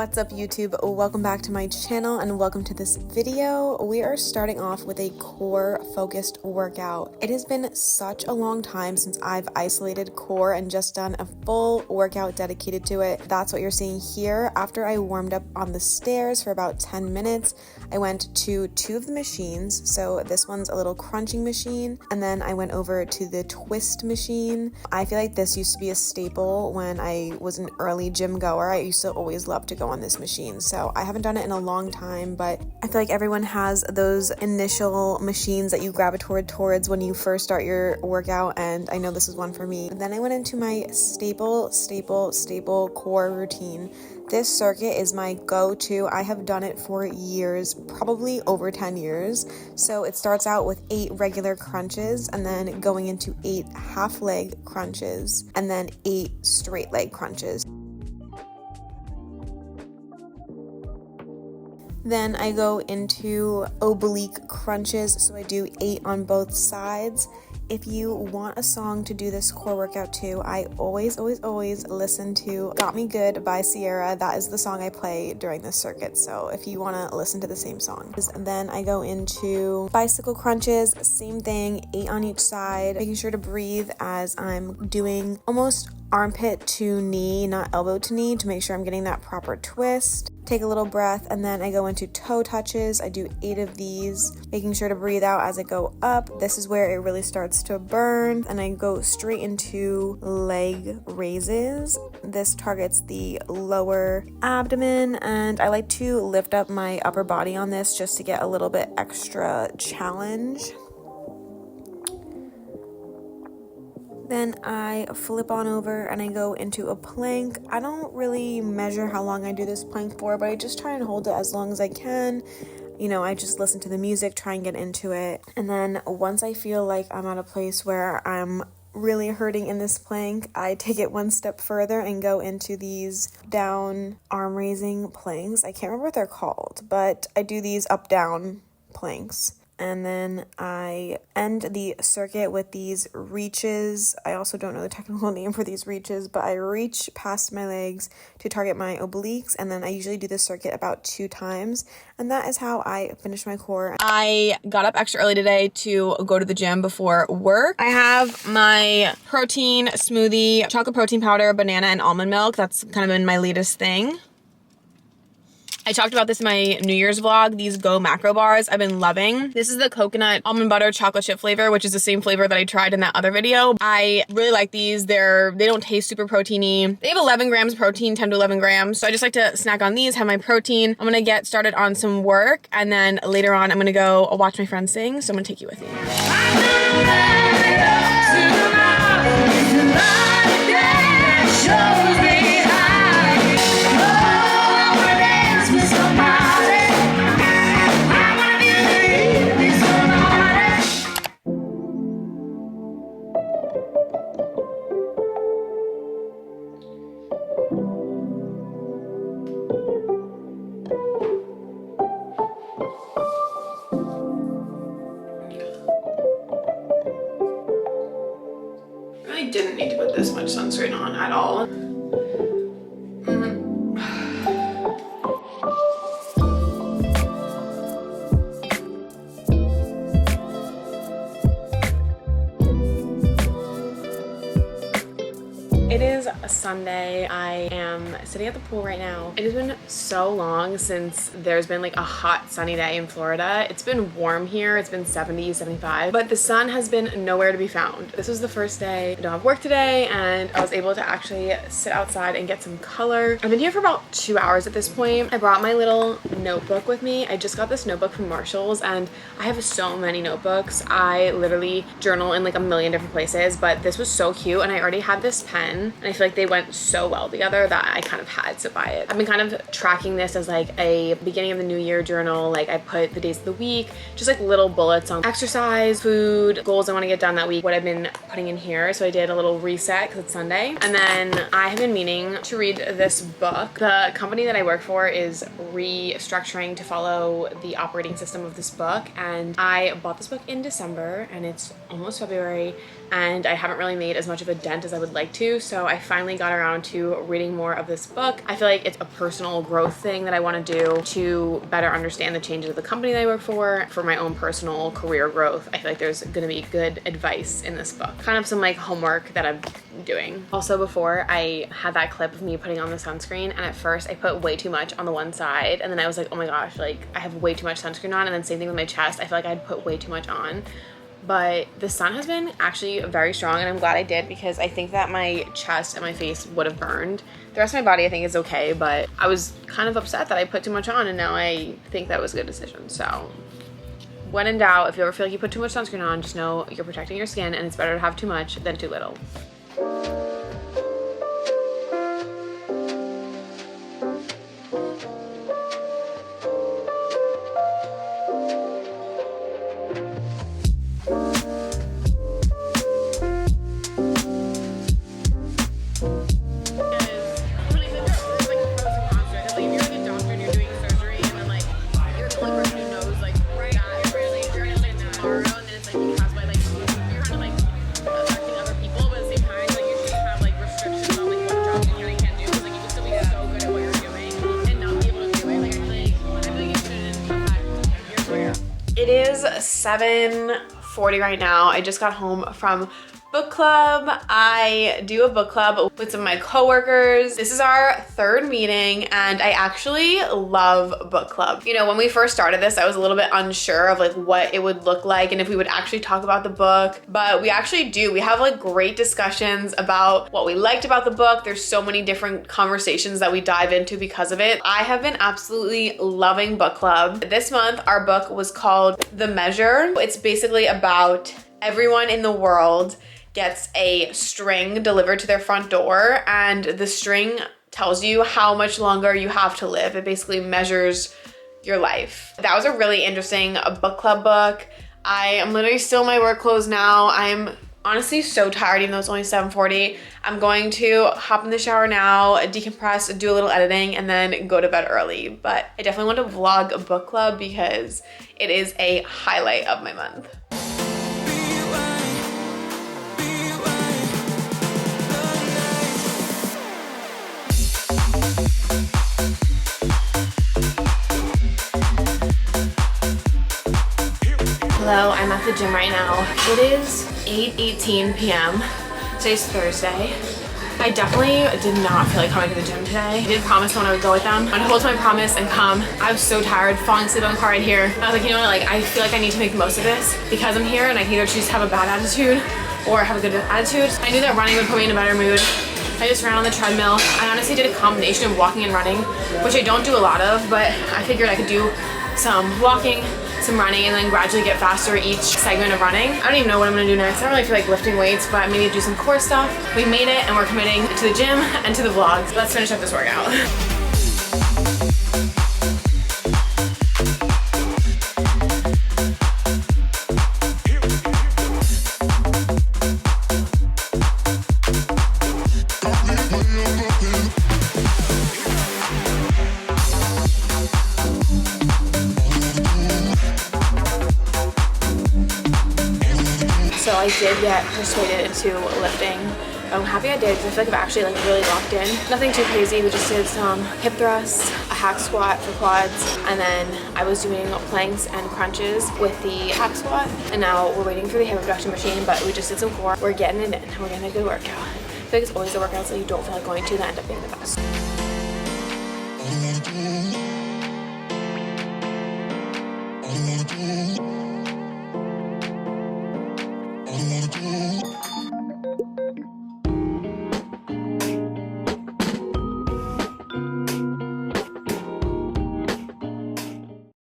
What's up YouTube? Welcome back to my channel and welcome to this video. We are starting off with a core focused workout. It has been such a long time since I've isolated core and just done a full workout dedicated to it. That's what you're seeing here. After I warmed up on the stairs for about 10 minutes, I went to two of the machines. So this one's a little crunching machine, and then I went over to the twist machine. I feel like this used to be a staple when I was an early gym goer. I used to always love to go on this machine. So I haven't done it in a long time, but I feel like everyone has those initial machines that you gravitate towards when you first start your workout, and I know this is one for me. Then I went into my staple core routine. This circuit is my go-to. I have done it for years, probably over 10 years. So it starts out with 8 regular crunches and then going into 8 half leg crunches and then 8 straight leg crunches. Then I go into oblique crunches, so I do 8 on both sides. If you want a song to do this core workout to, I always listen to Got Me Good by Sierra. That is the song I play during this circuit, so if you want to listen to the same song. And then I go into bicycle crunches, same thing, 8 on each side, making sure to breathe as I'm doing almost armpit to knee, not elbow to knee, to make sure I'm getting that proper twist. Take a little breath, and then I go into toe touches. I do 8 of these, making sure to breathe out as I go up. This is where it really starts to burn, and I go straight into leg raises. This targets the lower abdomen, and I like to lift up my upper body on this just to get a little bit extra challenge. Then I flip on over and I go into a plank. I don't really measure how long I do this plank for, but I just try and hold it as long as I can. You know, I just listen to the music, try and get into it. And then once I feel like I'm at a place where I'm really hurting in this plank, I take it one step further and go into these down arm raising planks. I can't remember what they're called, but I do these up down planks. And then I end the circuit with these reaches. I also don't know the technical name for these reaches, but I reach past my legs to target my obliques, and then I usually do this circuit about 2 times, and that is how I finish my core. I got up extra early today to go to the gym before work. I have my protein smoothie, chocolate protein powder, banana, and almond milk. That's kind of been my latest thing. I talked about this in my New Year's vlog, these Go macro bars I've been loving. This is the coconut almond butter chocolate chip flavor, which is the same flavor that I tried in that other video. I really like these. They don't taste super proteiny. They have 11 grams protein, 10 to 11 grams. So I just like to snack on these, have my protein. I'm gonna get started on some work, and then later on I'm gonna go watch my friends sing. So I'm gonna take you with me. I didn't need to put this much sunscreen on at all. It is a Sunday. I am sitting at the pool right now. It has been so long since there's been like a hot sunny day in Florida. It's been warm here. It's been 70, 75, but the sun has been nowhere to be found. This was the first day. I don't have work today, and I was able to actually sit outside and get some color. I've been here for about 2 hours at this point. I brought my little notebook with me. I just got this notebook from Marshall's, and I have so many notebooks. I literally journal in like a million different places, but this was so cute, and I already had this pen, and I feel like they went so well together that I kind of had to buy it. I've been kind of tracking this as like a beginning of the new year journal. Like I put the days of the week, just like little bullets on exercise, food, goals I want to get done that week, what I've been putting in here. So I did a little reset because it's Sunday. And then I have been meaning to read this book. The company that I work for is restructuring to follow the operating system of this book, and I bought this book in December, and it's almost February, and I haven't really made as much of a dent as I would like to. so I finally got around to reading more of this book. I feel like it's a personal growth thing that I want to do to better understand the changes of the company that I work for my own personal career growth. I feel like there's going to be good advice in this book. Kind of some like homework that I'm doing. Also, before I had that clip of me putting on the sunscreen, and at first I put way too much on the one side, and then I was like, oh my gosh, like I have way too much sunscreen on, and then same thing with my chest. I feel like I'd put way too much on. But the sun has been actually very strong, and I'm glad I did, because I think that my chest and my face would have burned. The rest of my body I think is okay, but I was kind of upset that I put too much on, and now I think that was a good decision. So when in doubt, if you ever feel like you put too much sunscreen on, just know you're protecting your skin, and it's better to have too much than too little. It is 7:40 right now. I just got home from book club. I do a book club with some of my coworkers. This is our third meeting, and I actually love book club. You know, when we first started this, I was a little bit unsure of like what it would look like and if we would actually talk about the book, but we actually do. We have like great discussions about what we liked about the book. There's so many different conversations that we dive into because of it. I have been absolutely loving book club. This month, our book was called The Measure. It's basically about everyone in the world gets a string delivered to their front door, and the string tells you how much longer you have to live. It basically measures your life. That was a really interesting book club book. I am literally still in my work clothes now. I'm honestly so tired, even though it's only 7:40. I'm going to hop in the shower now, decompress, do a little editing, and then go to bed early. But I definitely want to vlog a book club because it is a highlight of my month. Hello, I'm at the gym right now. It is 8:18 p.m. Today's Thursday. I definitely did not feel like coming to the gym today. I did promise someone I would go with them. I'd hold to my promise and come. I was so tired, falling asleep on the car right here. I was like, you know what, like I feel like I need to make the most of this because I'm here, and I can either choose to have a bad attitude or have a good attitude. I knew that running would put me in a better mood. I just ran on the treadmill. I honestly did a combination of walking and running, which I don't do a lot of, but I figured I could do some walking, some running, and then gradually get faster each segment of running. I don't even know what I'm gonna do next. I don't really feel like lifting weights, but maybe do some core stuff. We made it, and we're committing to the gym and to the vlogs. Let's finish up this workout. So I did get persuaded into lifting. I'm happy I did because I feel like I've actually like really locked in. Nothing too crazy. We just did some hip thrusts, a hack squat for quads, and then I was doing planks and crunches with the hack squat. And now we're waiting for the hip abduction machine, but we just did some core. We're getting it in. We're getting a good workout. I feel like it's always the workouts that you don't feel like going to that end up being the best.